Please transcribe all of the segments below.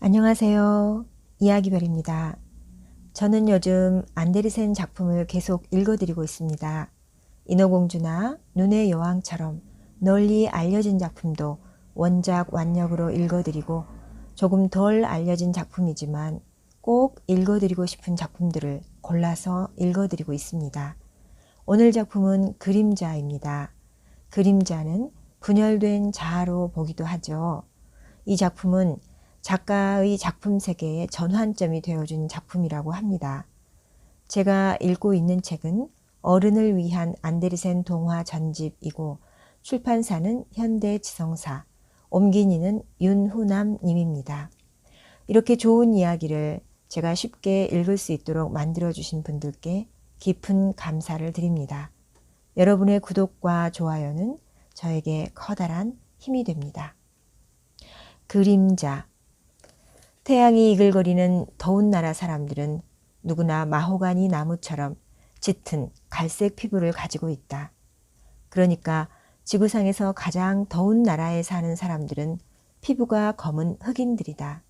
안녕하세요. 이야기별입니다. 저는 요즘 안데르센 작품을 계속 읽어드리고 있습니다. 인어공주나 눈의 여왕처럼 널리 알려진 작품도 원작 완역으로 읽어드리고 조금 덜 알려진 작품이지만 꼭 읽어드리고 싶은 작품들을 골라서 읽어드리고 있습니다. 오늘 작품은 그림자입니다. 그림자는 분열된 자아로 보기도 하죠. 이 작품은 작가의 작품 세계의 전환점이 되어준 작품이라고 합니다. 제가 읽고 있는 책은 어른을 위한 안데르센 동화 전집이고 출판사는 현대지성사, 옮긴 이는 윤후남 님입니다. 이렇게 좋은 이야기를 제가 쉽게 읽을 수 있도록 만들어주신 분들께 깊은 감사를 드립니다. 여러분의 구독과 좋아요는 저에게 커다란 힘이 됩니다. 그림자. 태양이 이글거리는 더운 나라 사람들은 누구나 마호가니 나무처럼 짙은 갈색 피부를 가지고 있다. 그러니까 지구상에서 가장 더운 나라에 사는 사람들은 피부가 검은 흑인들이다.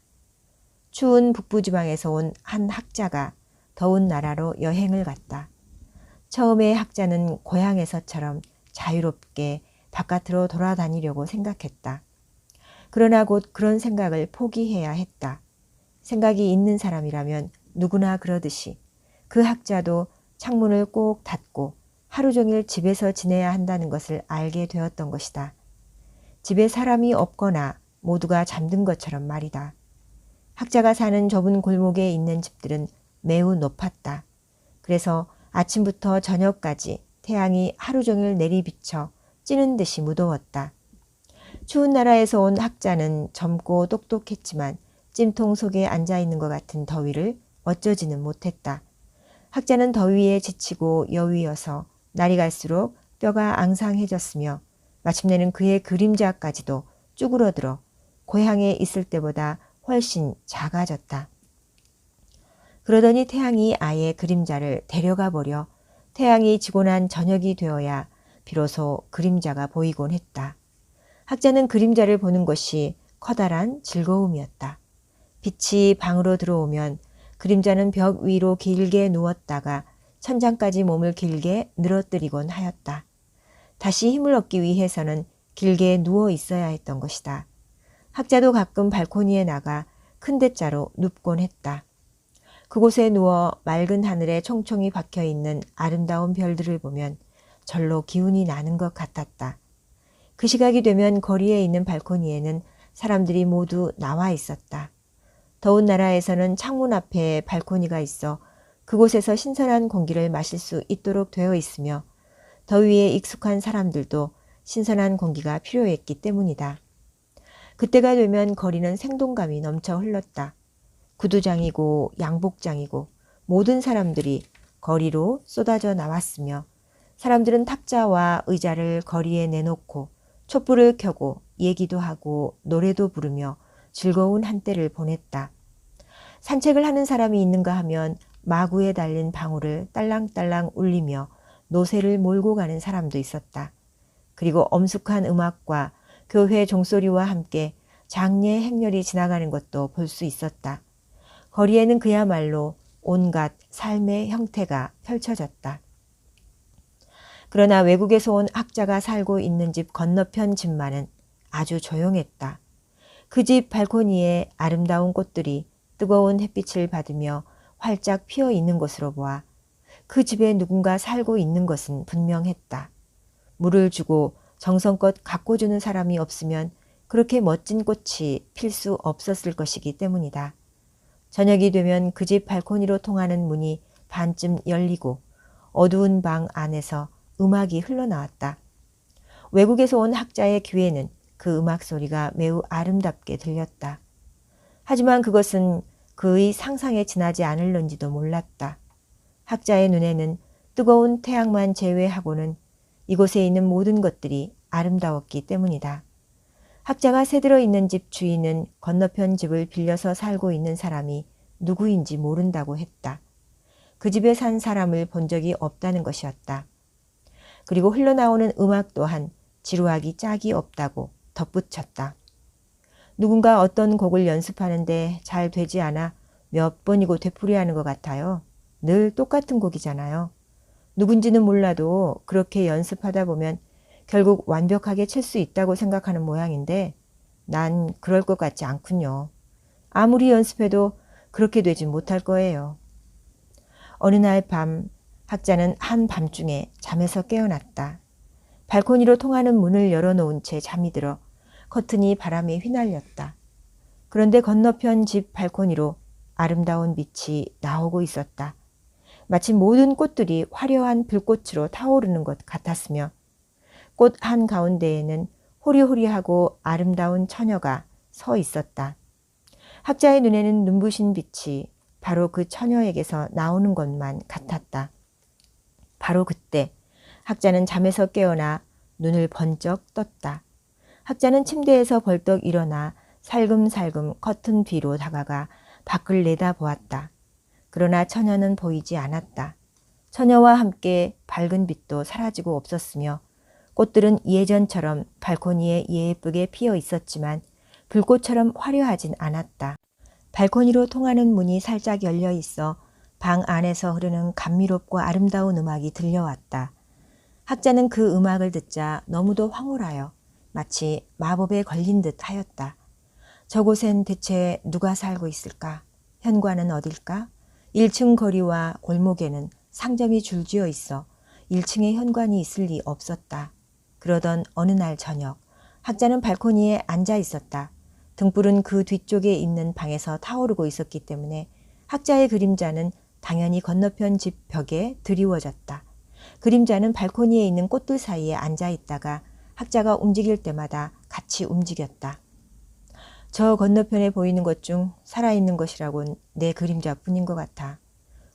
추운 북부지방에서 온 한 학자가 더운 나라로 여행을 갔다. 처음에 학자는 고향에서처럼 자유롭게 바깥으로 돌아다니려고 생각했다. 그러나 곧 그런 생각을 포기해야 했다. 생각이 있는 사람이라면 누구나 그러듯이 그 학자도 창문을 꼭 닫고 하루 종일 집에서 지내야 한다는 것을 알게 되었던 것이다. 집에 사람이 없거나 모두가 잠든 것처럼 말이다. 학자가 사는 좁은 골목에 있는 집들은 매우 높았다. 그래서 아침부터 저녁까지 태양이 하루 종일 내리비쳐 찌는 듯이 무더웠다. 추운 나라에서 온 학자는 젊고 똑똑했지만 찜통 속에 앉아있는 것 같은 더위를 어쩌지는 못했다. 학자는 더위에 지치고 여위어서 날이 갈수록 뼈가 앙상해졌으며 마침내는 그의 그림자까지도 쭈그러들어 고향에 있을 때보다 훨씬 작아졌다. 그러더니 태양이 아예 그림자를 데려가 버려 태양이 지고 난 저녁이 되어야 비로소 그림자가 보이곤 했다. 학자는 그림자를 보는 것이 커다란 즐거움이었다. 빛이 방으로 들어오면 그림자는 벽 위로 길게 누웠다가 천장까지 몸을 길게 늘어뜨리곤 하였다. 다시 힘을 얻기 위해서는 길게 누워 있어야 했던 것이다. 학자도 가끔 발코니에 나가 큰 대자로 눕곤 했다. 그곳에 누워 맑은 하늘에 총총이 박혀있는 아름다운 별들을 보면 절로 기운이 나는 것 같았다. 그 시각이 되면 거리에 있는 발코니에는 사람들이 모두 나와 있었다. 더운 나라에서는 창문 앞에 발코니가 있어 그곳에서 신선한 공기를 마실 수 있도록 되어 있으며 더위에 익숙한 사람들도 신선한 공기가 필요했기 때문이다. 그때가 되면 거리는 생동감이 넘쳐 흘렀다. 구두장이고 양복장이고 모든 사람들이 거리로 쏟아져 나왔으며 사람들은 탁자와 의자를 거리에 내놓고 촛불을 켜고 얘기도 하고 노래도 부르며 즐거운 한때를 보냈다. 산책을 하는 사람이 있는가 하면 마구에 달린 방울을 딸랑딸랑 울리며 노새를 몰고 가는 사람도 있었다. 그리고 엄숙한 음악과 교회 종소리와 함께 장례 행렬이 지나가는 것도 볼 수 있었다. 거리에는 그야말로 온갖 삶의 형태가 펼쳐졌다. 그러나 외국에서 온 학자가 살고 있는 집 건너편 집만은 아주 조용했다. 그 집 발코니에 아름다운 꽃들이 뜨거운 햇빛을 받으며 활짝 피어 있는 것으로 보아 그 집에 누군가 살고 있는 것은 분명했다. 물을 주고 정성껏 가꿔주는 사람이 없으면 그렇게 멋진 꽃이 필 수 없었을 것이기 때문이다. 저녁이 되면 그 집 발코니로 통하는 문이 반쯤 열리고 어두운 방 안에서 음악이 흘러나왔다. 외국에서 온 학자의 귀에는 그 음악 소리가 매우 아름답게 들렸다. 하지만 그것은 그의 상상에 지나지 않을런지도 몰랐다. 학자의 눈에는 뜨거운 태양만 제외하고는 이곳에 있는 모든 것들이 아름다웠기 때문이다. 학자가 새들어 있는 집 주인은 건너편 집을 빌려서 살고 있는 사람이 누구인지 모른다고 했다. 그 집에 산 사람을 본 적이 없다는 것이었다. 그리고 흘러나오는 음악 또한 지루하기 짝이 없다고 덧붙였다. 누군가 어떤 곡을 연습하는데 잘 되지 않아 몇 번이고 되풀이하는 것 같아요. 늘 똑같은 곡이잖아요. 누군지는 몰라도 그렇게 연습하다 보면 결국 완벽하게 칠 수 있다고 생각하는 모양인데 난 그럴 것 같지 않군요. 아무리 연습해도 그렇게 되지 못할 거예요. 어느 날 밤 학자는 한밤중에 잠에서 깨어났다. 발코니로 통하는 문을 열어놓은 채 잠이 들어 커튼이 바람에 휘날렸다. 그런데 건너편 집 발코니로 아름다운 빛이 나오고 있었다. 마치 모든 꽃들이 화려한 불꽃으로 타오르는 것 같았으며 꽃 한가운데에는 호리호리하고 아름다운 처녀가 서 있었다. 학자의 눈에는 눈부신 빛이 바로 그 처녀에게서 나오는 것만 같았다. 바로 그때 학자는 잠에서 깨어나 눈을 번쩍 떴다. 학자는 침대에서 벌떡 일어나 살금살금 커튼 뒤로 다가가 밖을 내다보았다. 그러나 처녀는 보이지 않았다. 처녀와 함께 밝은 빛도 사라지고 없었으며 꽃들은 예전처럼 발코니에 예쁘게 피어 있었지만 불꽃처럼 화려하진 않았다. 발코니로 통하는 문이 살짝 열려 있어 방 안에서 흐르는 감미롭고 아름다운 음악이 들려왔다. 학자는 그 음악을 듣자 너무도 황홀하여 마치 마법에 걸린 듯 하였다. 저곳엔 대체 누가 살고 있을까? 현관은 어딜까? 1층 거리와 골목에는 상점이 줄지어 있어 1층에 현관이 있을 리 없었다. 그러던 어느 날 저녁, 학자는 발코니에 앉아 있었다. 등불은 그 뒤쪽에 있는 방에서 타오르고 있었기 때문에 학자의 그림자는 당연히 건너편 집 벽에 드리워졌다. 그림자는 발코니에 있는 꽃들 사이에 앉아 있다가 학자가 움직일 때마다 같이 움직였다. 저 건너편에 보이는 것 중 살아있는 것이라곤 내 그림자뿐인 것 같아.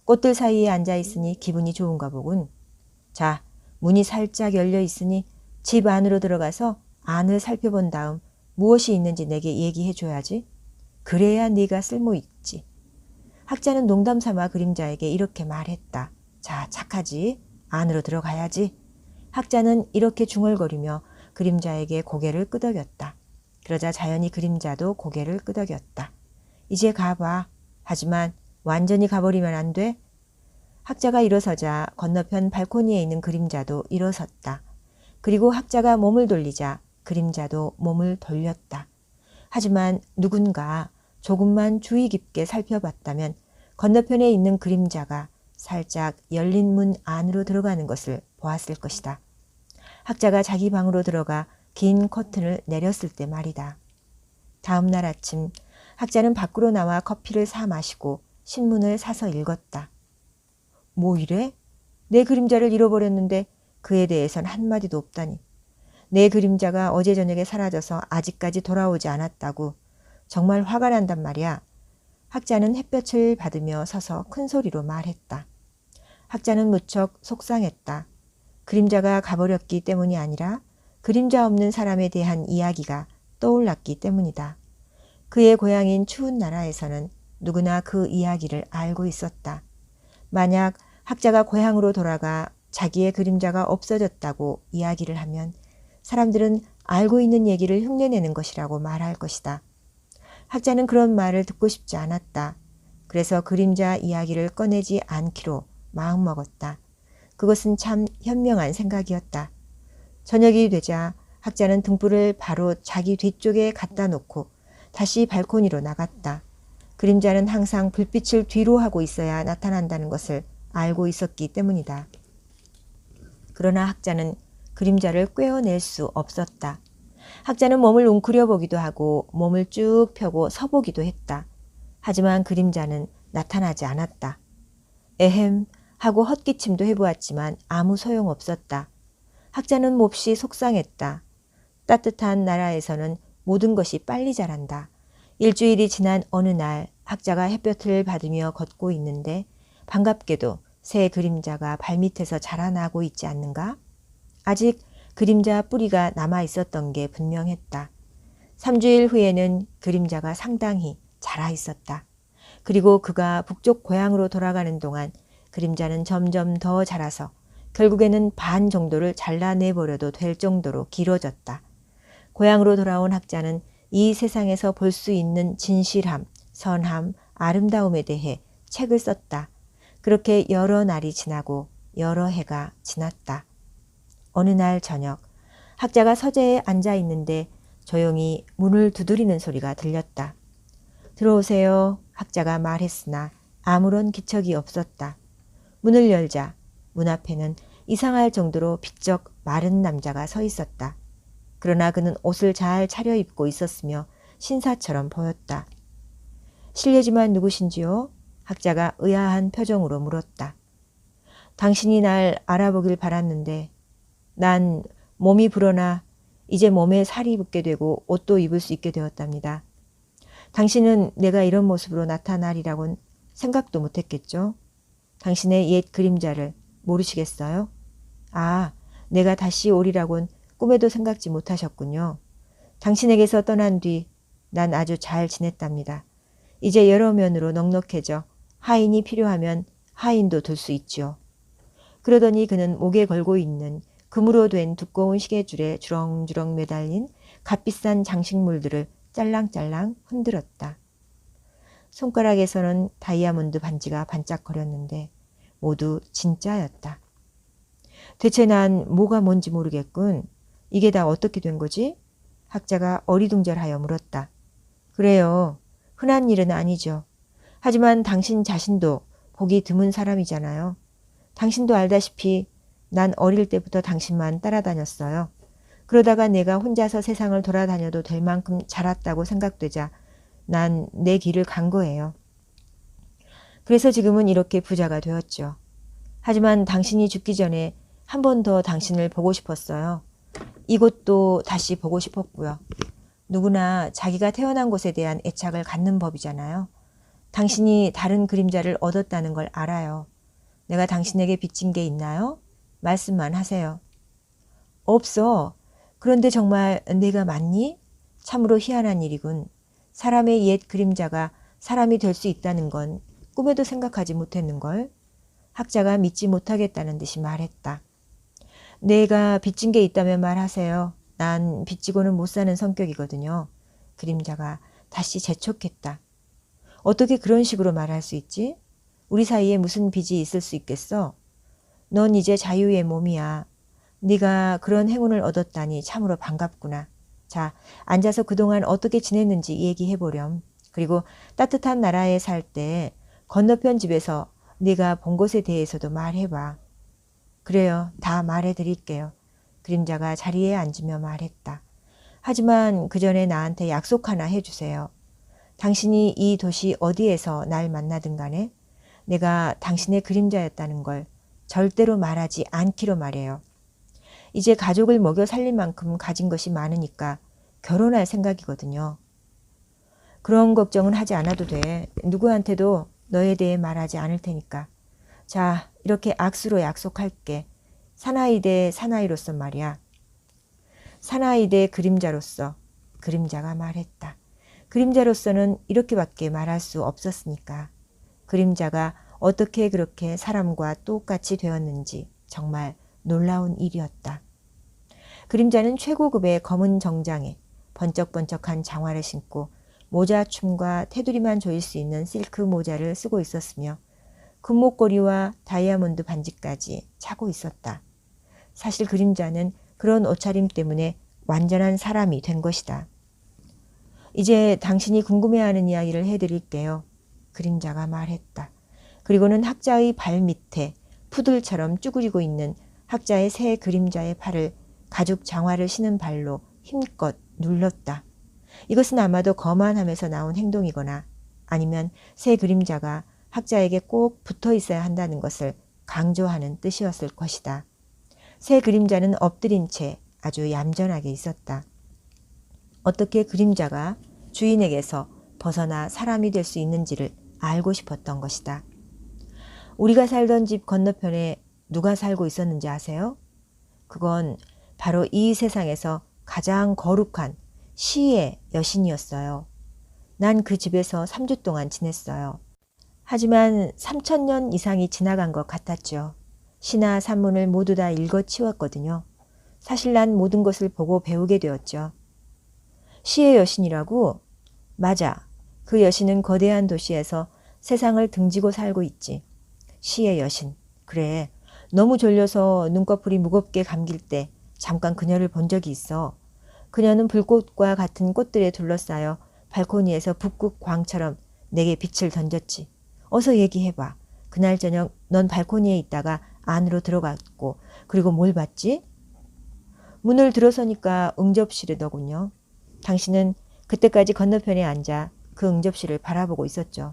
꽃들 사이에 앉아 있으니 기분이 좋은가 보군. 자, 문이 살짝 열려 있으니 집 안으로 들어가서 안을 살펴본 다음 무엇이 있는지 내게 얘기해 줘야지. 그래야 네가 쓸모있지. 학자는 농담 삼아 그림자에게 이렇게 말했다. 자, 착하지. 안으로 들어가야지. 학자는 이렇게 중얼거리며 그림자에게 고개를 끄덕였다. 그러자 자연히 그림자도 고개를 끄덕였다. 이제 가봐. 하지만 완전히 가버리면 안 돼. 학자가 일어서자 건너편 발코니에 있는 그림자도 일어섰다. 그리고 학자가 몸을 돌리자 그림자도 몸을 돌렸다. 하지만 누군가 조금만 주의 깊게 살펴봤다면 건너편에 있는 그림자가 살짝 열린 문 안으로 들어가는 것을 보았을 것이다. 학자가 자기 방으로 들어가 긴 커튼을 내렸을 때 말이다. 다음 날 아침 학자는 밖으로 나와 커피를 사 마시고 신문을 사서 읽었다. 뭐 이래? 내 그림자를 잃어버렸는데 그에 대해선 한마디도 없다니. 내 그림자가 어제 저녁에 사라져서 아직까지 돌아오지 않았다고. 정말 화가 난단 말이야. 학자는 햇볕을 받으며 서서 큰 소리로 말했다. 학자는 무척 속상했다. 그림자가 가버렸기 때문이 아니라 그림자 없는 사람에 대한 이야기가 떠올랐기 때문이다. 그의 고향인 추운 나라에서는 누구나 그 이야기를 알고 있었다. 만약 학자가 고향으로 돌아가 자기의 그림자가 없어졌다고 이야기를 하면 사람들은 알고 있는 얘기를 흉내내는 것이라고 말할 것이다. 학자는 그런 말을 듣고 싶지 않았다. 그래서 그림자 이야기를 꺼내지 않기로 마음먹었다. 그것은 참 현명한 생각이었다. 저녁이 되자 학자는 등불을 바로 자기 뒤쪽에 갖다 놓고 다시 발코니로 나갔다. 그림자는 항상 불빛을 뒤로 하고 있어야 나타난다는 것을 알고 있었기 때문이다. 그러나 학자는 그림자를 꿰어낼 수 없었다. 학자는 몸을 웅크려 보기도 하고 몸을 쭉 펴고 서보기도 했다. 하지만 그림자는 나타나지 않았다. 에헴 하고 헛기침도 해보았지만 아무 소용없었다. 학자는 몹시 속상했다. 따뜻한 나라에서는 모든 것이 빨리 자란다. 일주일이 지난 어느 날 학자가 햇볕을 받으며 걷고 있는데 반갑게도 새 그림자가 발밑에서 자라나고 있지 않는가? 아직 그림자 뿌리가 남아 있었던 게 분명했다. 3주일 후에는 그림자가 상당히 자라 있었다. 그리고 그가 북쪽 고향으로 돌아가는 동안 그림자는 점점 더 자라서 결국에는 반 정도를 잘라내버려도 될 정도로 길어졌다. 고향으로 돌아온 학자는 이 세상에서 볼 수 있는 진실함, 선함, 아름다움에 대해 책을 썼다. 그렇게 여러 날이 지나고 여러 해가 지났다. 어느 날 저녁, 학자가 서재에 앉아 있는데 조용히 문을 두드리는 소리가 들렸다. 들어오세요. 학자가 말했으나 아무런 기척이 없었다. 문을 열자 문 앞에는 이상할 정도로 비쩍 마른 남자가 서 있었다. 그러나 그는 옷을 잘 차려입고 있었으며 신사처럼 보였다. 실례지만 누구신지요? 학자가 의아한 표정으로 물었다. 당신이 날 알아보길 바랐는데 난 몸이 불어나 이제 몸에 살이 붙게 되고 옷도 입을 수 있게 되었답니다. 당신은 내가 이런 모습으로 나타나리라고는 생각도 못했겠죠? 당신의 옛 그림자를 모르시겠어요? 아, 내가 다시 오리라곤 꿈에도 생각지 못하셨군요. 당신에게서 떠난 뒤 난 아주 잘 지냈답니다. 이제 여러 면으로 넉넉해져 하인이 필요하면 하인도 둘 수 있지요. 그러더니 그는 목에 걸고 있는 금으로 된 두꺼운 시계줄에 주렁주렁 매달린 값비싼 장식물들을 짤랑짤랑 흔들었다. 손가락에서는 다이아몬드 반지가 반짝거렸는데 모두 진짜였다. 대체 난 뭐가 뭔지 모르겠군. 이게 다 어떻게 된 거지? 학자가 어리둥절하여 물었다. 그래요. 흔한 일은 아니죠. 하지만 당신 자신도 보기 드문 사람이잖아요. 당신도 알다시피 난 어릴 때부터 당신만 따라다녔어요. 그러다가 내가 혼자서 세상을 돌아다녀도 될 만큼 자랐다고 생각되자 난 내 길을 간 거예요. 그래서 지금은 이렇게 부자가 되었죠. 하지만 당신이 죽기 전에 한 번 더 당신을 보고 싶었어요. 이곳도 다시 보고 싶었고요. 누구나 자기가 태어난 곳에 대한 애착을 갖는 법이잖아요. 당신이 다른 그림자를 얻었다는 걸 알아요. 내가 당신에게 빚진 게 있나요? 말씀만 하세요. 없어. 그런데 정말 내가 맞니? 참으로 희한한 일이군. 사람의 옛 그림자가 사람이 될 수 있다는 건 꿈에도 생각하지 못했는걸. 학자가 믿지 못하겠다는 듯이 말했다. 내가 빚진 게 있다면 말하세요. 난 빚지고는 못 사는 성격이거든요. 그림자가 다시 재촉했다. 어떻게 그런 식으로 말할 수 있지? 우리 사이에 무슨 빚이 있을 수 있겠어? 넌 이제 자유의 몸이야. 네가 그런 행운을 얻었다니 참으로 반갑구나. 자, 앉아서 그동안 어떻게 지냈는지 얘기해보렴. 그리고 따뜻한 나라에 살 때 건너편 집에서 네가 본 것에 대해서도 말해봐. 그래요. 다 말해드릴게요. 그림자가 자리에 앉으며 말했다. 하지만 그 전에 나한테 약속 하나 해주세요. 당신이 이 도시 어디에서 날 만나든 간에 내가 당신의 그림자였다는 걸 절대로 말하지 않기로 말해요. 이제 가족을 먹여 살릴 만큼 가진 것이 많으니까 결혼할 생각이거든요. 그런 걱정은 하지 않아도 돼. 누구한테도 너에 대해 말하지 않을 테니까. 자, 이렇게 악수로 약속할게. 사나이 대 사나이로서 말이야. 사나이 대 그림자로서. 그림자가 말했다. 그림자로서는 이렇게밖에 말할 수 없었으니까. 그림자가 어떻게 그렇게 사람과 똑같이 되었는지 정말 놀라운 일이었다. 그림자는 최고급의 검은 정장에 번쩍번쩍한 장화를 신고 모자춤과 테두리만 조일 수 있는 실크 모자를 쓰고 있었으며 금목걸이와 다이아몬드 반지까지 차고 있었다. 사실 그림자는 그런 옷차림 때문에 완전한 사람이 된 것이다. 이제 당신이 궁금해하는 이야기를 해드릴게요. 그림자가 말했다. 그리고는 학자의 발 밑에 푸들처럼 쭈그리고 있는 학자의 새 그림자의 팔을 가죽 장화를 신은 발로 힘껏 눌렀다. 이것은 아마도 거만함에서 나온 행동이거나 아니면 새 그림자가 학자에게 꼭 붙어 있어야 한다는 것을 강조하는 뜻이었을 것이다. 새 그림자는 엎드린 채 아주 얌전하게 있었다. 어떻게 그림자가 주인에게서 벗어나 사람이 될 수 있는지를 알고 싶었던 것이다. 우리가 살던 집 건너편에 누가 살고 있었는지 아세요? 그건 바로 이 세상에서 가장 거룩한 시의 여신이었어요. 난 그 집에서 3주 동안 지냈어요. 하지만 3000년 이상이 지나간 것 같았죠. 시나 산문을 모두 다 읽어치웠거든요. 사실 난 모든 것을 보고 배우게 되었죠. 시의 여신이라고? 맞아. 그 여신은 거대한 도시에서 세상을 등지고 살고 있지. 시의 여신. 그래. 너무 졸려서 눈꺼풀이 무겁게 감길 때 잠깐 그녀를 본 적이 있어. 그녀는 불꽃과 같은 꽃들에 둘러싸여 발코니에서 북극 광처럼 내게 빛을 던졌지. 어서 얘기해봐. 그날 저녁 넌 발코니에 있다가 안으로 들어갔고 그리고 뭘 봤지? 문을 들어서니까 응접실이더군요. 당신은 그때까지 건너편에 앉아 그 응접실을 바라보고 있었죠.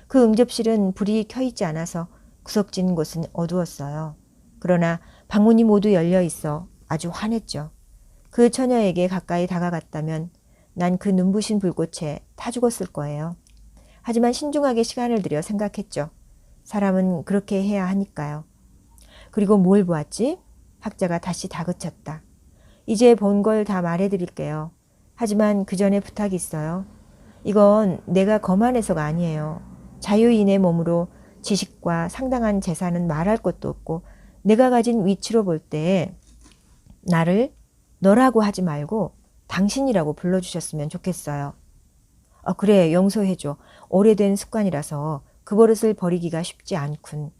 그 응접실은 불이 켜있지 않아서 구석진 곳은 어두웠어요. 그러나 방문이 모두 열려 있어 아주 환했죠. 그 처녀에게 가까이 다가갔다면 난 그 눈부신 불꽃에 타 죽었을 거예요. 하지만 신중하게 시간을 들여 생각했죠. 사람은 그렇게 해야 하니까요. 그리고 뭘 보았지? 학자가 다시 다그쳤다. 이제 본 걸 다 말해드릴게요. 하지만 그 전에 부탁이 있어요. 이건 내가 거만해서가 아니에요. 자유인의 몸으로 지식과 상당한 재산은 말할 것도 없고 내가 가진 위치로 볼 때 나를 너라고 하지 말고 당신이라고 불러주셨으면 좋겠어요. 그래, 용서해줘. 오래된 습관이라서 그 버릇을 버리기가 쉽지 않군.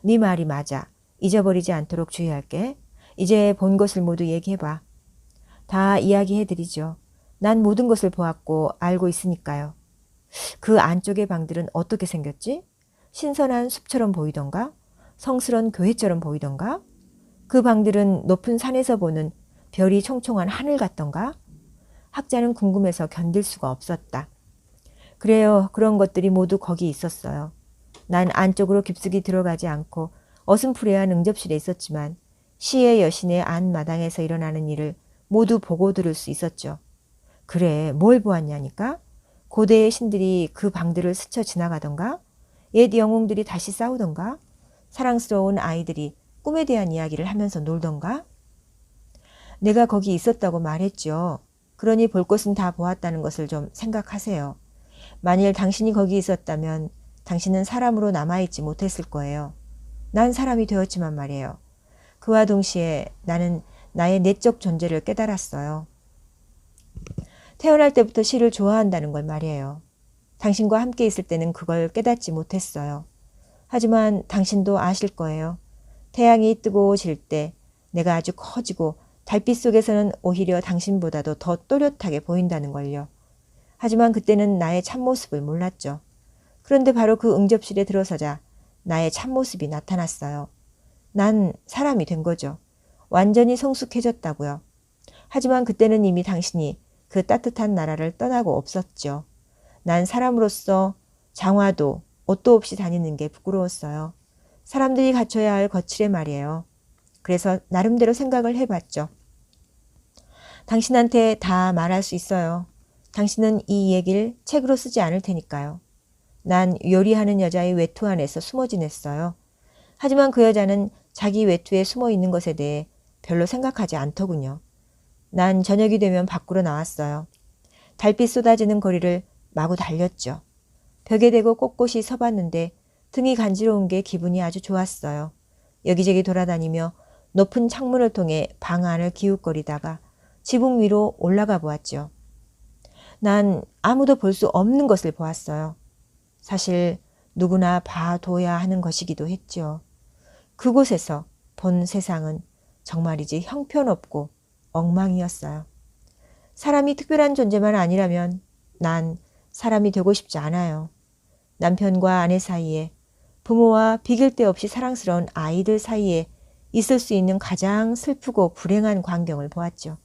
네 말이 맞아. 잊어버리지 않도록 주의할게. 이제 본 것을 모두 얘기해봐. 다 이야기해드리죠. 난 모든 것을 보았고 알고 있으니까요. 그 안쪽의 방들은 어떻게 생겼지? 신선한 숲처럼 보이던가? 성스러운 교회처럼 보이던가? 그 방들은 높은 산에서 보는 별이 총총한 하늘 같던가? 학자는 궁금해서 견딜 수가 없었다. 그래요. 그런 것들이 모두 거기 있었어요. 난 안쪽으로 깊숙이 들어가지 않고 어슴푸레한 응접실에 있었지만 시의 여신의 안마당에서 일어나는 일을 모두 보고 들을 수 있었죠. 그래, 뭘 보았냐니까? 고대의 신들이 그 방들을 스쳐 지나가던가? 옛 영웅들이 다시 싸우던가? 사랑스러운 아이들이 꿈에 대한 이야기를 하면서 놀던가? 내가 거기 있었다고 말했죠. 그러니 볼 것은 다 보았다는 것을 좀 생각하세요. 만일 당신이 거기 있었다면 당신은 사람으로 남아있지 못했을 거예요. 난 사람이 되었지만 말이에요. 그와 동시에 나는 나의 내적 존재를 깨달았어요. 태어날 때부터 시를 좋아한다는 걸 말이에요. 당신과 함께 있을 때는 그걸 깨닫지 못했어요. 하지만 당신도 아실 거예요. 태양이 뜨고 질 때 내가 아주 커지고 달빛 속에서는 오히려 당신보다도 더 또렷하게 보인다는 걸요. 하지만 그때는 나의 참모습을 몰랐죠. 그런데 바로 그 응접실에 들어서자 나의 참모습이 나타났어요. 난 사람이 된 거죠. 완전히 성숙해졌다고요. 하지만 그때는 이미 당신이 그 따뜻한 나라를 떠나고 없었죠. 난 사람으로서 장화도 옷도 없이 다니는 게 부끄러웠어요. 사람들이 갖춰야 할 거칠의 말이에요. 그래서 나름대로 생각을 해봤죠. 당신한테 다 말할 수 있어요. 당신은 이 얘기를 책으로 쓰지 않을 테니까요. 난 요리하는 여자의 외투 안에서 숨어 지냈어요. 하지만 그 여자는 자기 외투에 숨어 있는 것에 대해 별로 생각하지 않더군요. 난 저녁이 되면 밖으로 나왔어요. 달빛 쏟아지는 거리를 마구 달렸죠. 벽에 대고 꼿꼿이 서봤는데 등이 간지러운 게 기분이 아주 좋았어요. 여기저기 돌아다니며 높은 창문을 통해 방 안을 기웃거리다가 지붕 위로 올라가 보았죠. 난 아무도 볼 수 없는 것을 보았어요. 사실 누구나 봐둬야 하는 것이기도 했죠. 그곳에서 본 세상은 정말이지 형편없고 엉망이었어요. 사람이 특별한 존재만 아니라면 난 사람이 되고 싶지 않아요. 남편과 아내 사이에, 부모와 비길 데 없이 사랑스러운 아이들 사이에 있을 수 있는 가장 슬프고 불행한 광경을 보았죠.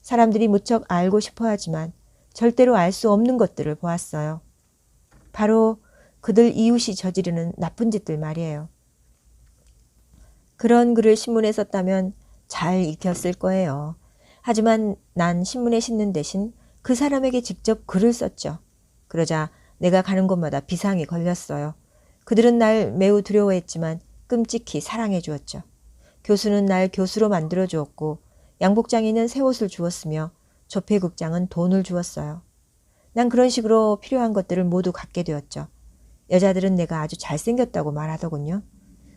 사람들이 무척 알고 싶어 하지만 절대로 알 수 없는 것들을 보았어요. 바로 그들 이웃이 저지르는 나쁜 짓들 말이에요. 그런 글을 신문에 썼다면 잘 읽혔을 거예요. 하지만 난 신문에 싣는 대신 그 사람에게 직접 글을 썼죠. 그러자 내가 가는 곳마다 비상이 걸렸어요. 그들은 날 매우 두려워했지만 끔찍히 사랑해 주었죠. 교수는 날 교수로 만들어 주었고 양복장이는 새 옷을 주었으며 조폐국장은 돈을 주었어요. 난 그런 식으로 필요한 것들을 모두 갖게 되었죠. 여자들은 내가 아주 잘생겼다고 말하더군요.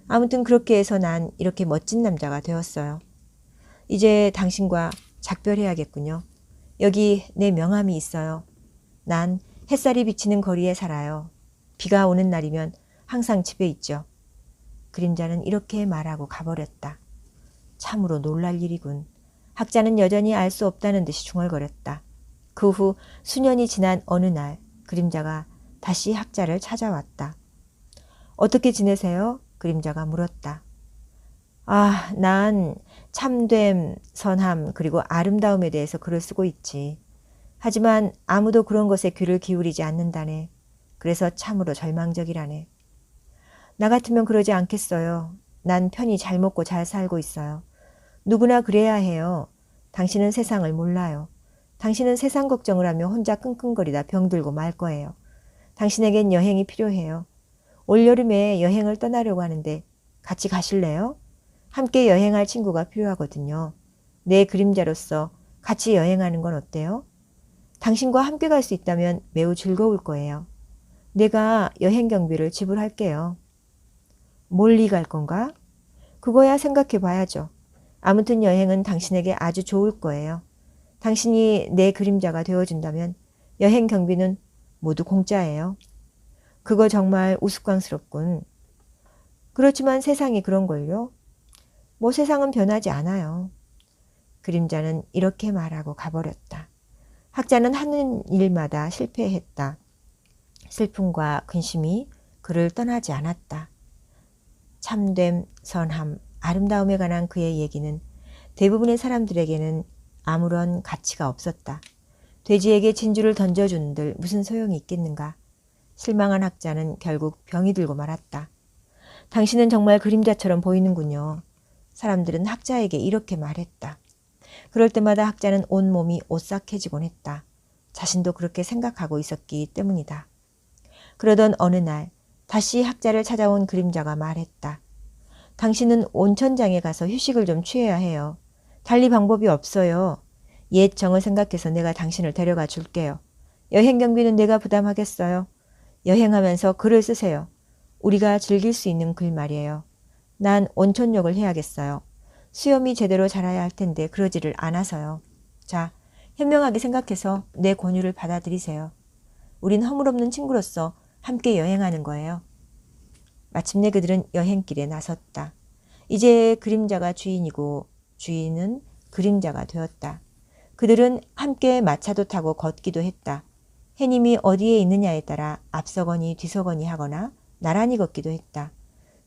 아무튼 그렇게 해서 난 이렇게 멋진 남자가 되었어요. 이제 당신과 작별해야겠군요. 여기 내 명함이 있어요. 난 햇살이 비치는 거리에 살아요. 비가 오는 날이면 항상 집에 있죠. 그림자는 이렇게 말하고 가버렸다. 참으로 놀랄 일이군. 학자는 여전히 알 수 없다는 듯이 중얼거렸다. 그 후 수년이 지난 어느 날 그림자가 다시 학자를 찾아왔다. 어떻게 지내세요? 그림자가 물었다. 아, 난 참됨, 선함, 그리고 아름다움에 대해서 글을 쓰고 있지. 하지만 아무도 그런 것에 귀를 기울이지 않는다네. 그래서 참으로 절망적이라네. 나 같으면 그러지 않겠어요. 난 편히 잘 먹고 잘 살고 있어요. 누구나 그래야 해요. 당신은 세상을 몰라요. 당신은 세상 걱정을 하며 혼자 끙끙거리다 병들고 말 거예요. 당신에겐 여행이 필요해요. 올여름에 여행을 떠나려고 하는데 같이 가실래요? 함께 여행할 친구가 필요하거든요. 내 그림자로서 같이 여행하는 건 어때요? 당신과 함께 갈 수 있다면 매우 즐거울 거예요. 내가 여행 경비를 지불할게요. 멀리 갈 건가? 그거야 생각해 봐야죠. 아무튼 여행은 당신에게 아주 좋을 거예요. 당신이 내 그림자가 되어준다면 여행 경비는 모두 공짜예요. 그거 정말 우스꽝스럽군. 그렇지만 세상이 그런걸요. 뭐 세상은 변하지 않아요. 그림자는 이렇게 말하고 가버렸다. 학자는 하는 일마다 실패했다. 슬픔과 근심이 그를 떠나지 않았다. 참됨, 선함, 아름다움에 관한 그의 얘기는 대부분의 사람들에게는 아무런 가치가 없었다. 돼지에게 진주를 던져준들 무슨 소용이 있겠는가. 실망한 학자는 결국 병이 들고 말았다. 당신은 정말 그림자처럼 보이는군요. 사람들은 학자에게 이렇게 말했다. 그럴 때마다 학자는 온몸이 오싹해지곤 했다. 자신도 그렇게 생각하고 있었기 때문이다. 그러던 어느 날 다시 학자를 찾아온 그림자가 말했다. 당신은 온천장에 가서 휴식을 좀 취해야 해요. 달리 방법이 없어요. 옛 정을 생각해서 내가 당신을 데려가 줄게요. 여행 경비는 내가 부담하겠어요. 여행하면서 글을 쓰세요. 우리가 즐길 수 있는 글 말이에요. 난 온천욕을 해야겠어요. 수염이 제대로 자라야 할 텐데 그러지를 않아서요. 자, 현명하게 생각해서 내 권유를 받아들이세요. 우린 허물없는 친구로서 함께 여행하는 거예요. 마침내 그들은 여행길에 나섰다. 이제 그림자가 주인이고 주인은 그림자가 되었다. 그들은 함께 마차도 타고 걷기도 했다. 해님이 어디에 있느냐에 따라 앞서거니 뒤서거니 하거나 나란히 걷기도 했다.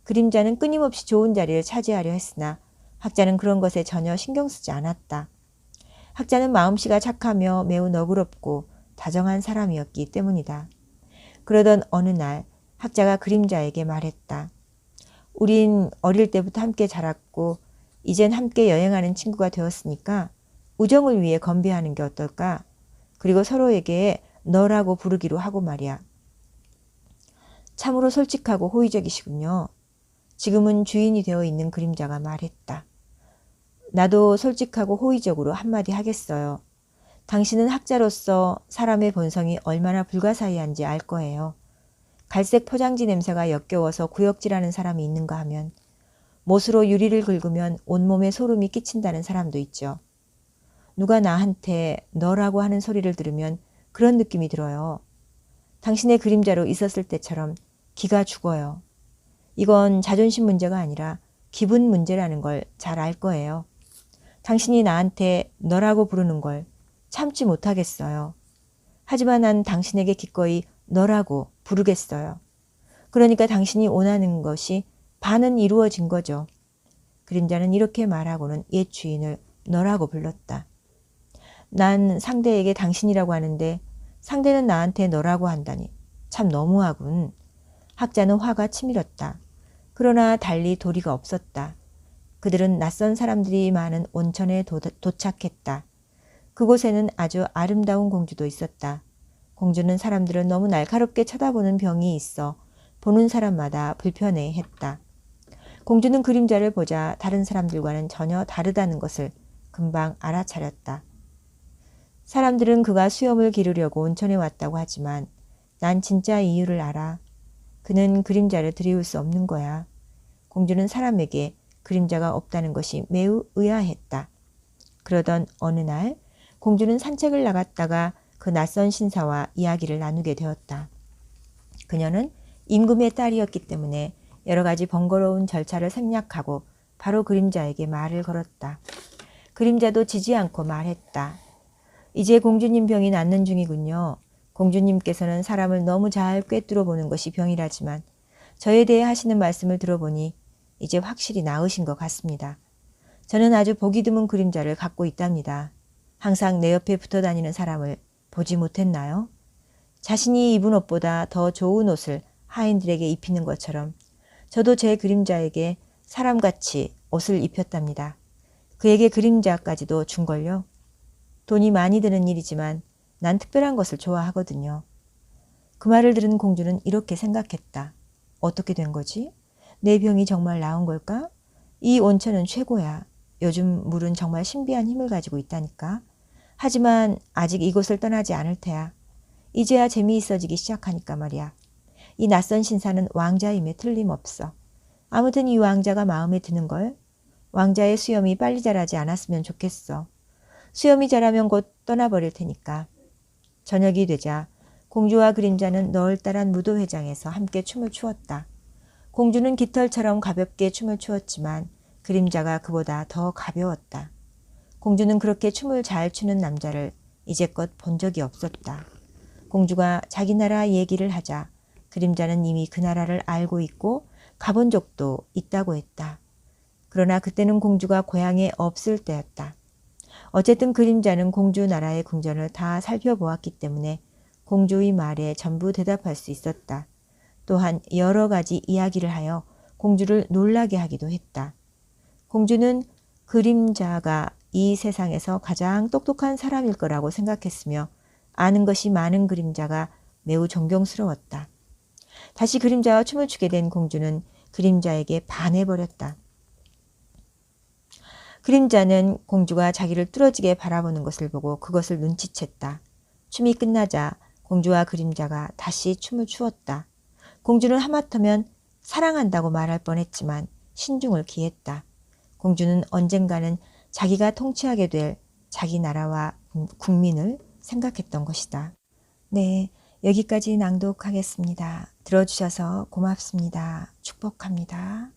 그림자는 끊임없이 좋은 자리를 차지하려 했으나 학자는 그런 것에 전혀 신경 쓰지 않았다. 학자는 마음씨가 착하며 매우 너그럽고 다정한 사람이었기 때문이다. 그러던 어느 날 학자가 그림자에게 말했다. 우린 어릴 때부터 함께 자랐고 이젠 함께 여행하는 친구가 되었으니까 우정을 위해 건배하는 게 어떨까? 그리고 서로에게 너라고 부르기로 하고 말이야. 참으로 솔직하고 호의적이시군요. 지금은 주인이 되어 있는 그림자가 말했다. 나도 솔직하고 호의적으로 한마디 하겠어요. 당신은 학자로서 사람의 본성이 얼마나 불가사의한지 알 거예요. 갈색 포장지 냄새가 역겨워서 구역질하는 사람이 있는가 하면 못으로 유리를 긁으면 온몸에 소름이 끼친다는 사람도 있죠. 누가 나한테 너라고 하는 소리를 들으면 그런 느낌이 들어요. 당신의 그림자로 있었을 때처럼 기가 죽어요. 이건 자존심 문제가 아니라 기분 문제라는 걸 잘 알 거예요. 당신이 나한테 너라고 부르는 걸 참지 못하겠어요. 하지만 난 당신에게 기꺼이 너라고 부르겠어요. 그러니까 당신이 원하는 것이 반은 이루어진 거죠. 그림자는 이렇게 말하고는 옛 주인을 너라고 불렀다. 난 상대에게 당신이라고 하는데 상대는 나한테 너라고 한다니 참 너무하군. 학자는 화가 치밀었다. 그러나 달리 도리가 없었다. 그들은 낯선 사람들이 많은 온천에 도착했다. 그곳에는 아주 아름다운 공주도 있었다. 공주는 사람들을 너무 날카롭게 쳐다보는 병이 있어 보는 사람마다 불편해했다. 공주는 그림자를 보자 다른 사람들과는 전혀 다르다는 것을 금방 알아차렸다. 사람들은 그가 수염을 기르려고 온천에 왔다고 하지만 난 진짜 이유를 알아. 그는 그림자를 드리울 수 없는 거야. 공주는 사람에게 그림자가 없다는 것이 매우 의아했다. 그러던 어느 날 공주는 산책을 나갔다가 그 낯선 신사와 이야기를 나누게 되었다. 그녀는 임금의 딸이었기 때문에 여러 가지 번거로운 절차를 생략하고 바로 그림자에게 말을 걸었다. 그림자도 지지 않고 말했다. 이제 공주님 병이 낫는 중이군요. 공주님께서는 사람을 너무 잘 꿰뚫어 보는 것이 병이라지만 저에 대해 하시는 말씀을 들어보니 이제 확실히 나으신 것 같습니다. 저는 아주 보기 드문 그림자를 갖고 있답니다. 항상 내 옆에 붙어 다니는 사람을 보지 못했나요? 자신이 입은 옷보다 더 좋은 옷을 하인들에게 입히는 것처럼 저도 제 그림자에게 사람같이 옷을 입혔답니다. 그에게 그림자까지도 준걸요. 돈이 많이 드는 일이지만 난 특별한 것을 좋아하거든요. 그 말을 들은 공주는 이렇게 생각했다. 어떻게 된 거지? 내 병이 정말 나은 걸까? 이 온천은 최고야. 요즘 물은 정말 신비한 힘을 가지고 있다니까. 하지만 아직 이곳을 떠나지 않을 테야. 이제야 재미있어지기 시작하니까 말이야. 이 낯선 신사는 왕자임에 틀림없어. 아무튼 이 왕자가 마음에 드는걸. 왕자의 수염이 빨리 자라지 않았으면 좋겠어. 수염이 자라면 곧 떠나버릴 테니까. 저녁이 되자 공주와 그림자는 널따란 무도회장에서 함께 춤을 추었다. 공주는 깃털처럼 가볍게 춤을 추었지만 그림자가 그보다 더 가벼웠다. 공주는 그렇게 춤을 잘 추는 남자를 이제껏 본 적이 없었다. 공주가 자기 나라 얘기를 하자 그림자는 이미 그 나라를 알고 있고 가본 적도 있다고 했다. 그러나 그때는 공주가 고향에 없을 때였다. 어쨌든 그림자는 공주 나라의 궁전을 다 살펴보았기 때문에 공주의 말에 전부 대답할 수 있었다. 또한 여러 가지 이야기를 하여 공주를 놀라게 하기도 했다. 공주는 그림자가 이 세상에서 가장 똑똑한 사람일 거라고 생각했으며 아는 것이 많은 그림자가 매우 존경스러웠다. 다시 그림자와 춤을 추게 된 공주는 그림자에게 반해버렸다. 그림자는 공주가 자기를 뚫어지게 바라보는 것을 보고 그것을 눈치챘다. 춤이 끝나자 공주와 그림자가 다시 춤을 추었다. 공주는 하마터면 사랑한다고 말할 뻔했지만 신중을 기했다. 공주는 언젠가는 자기가 통치하게 될 자기 나라와 국민을 생각했던 것이다. 네, 여기까지 낭독하겠습니다. 들어주셔서 고맙습니다. 축복합니다.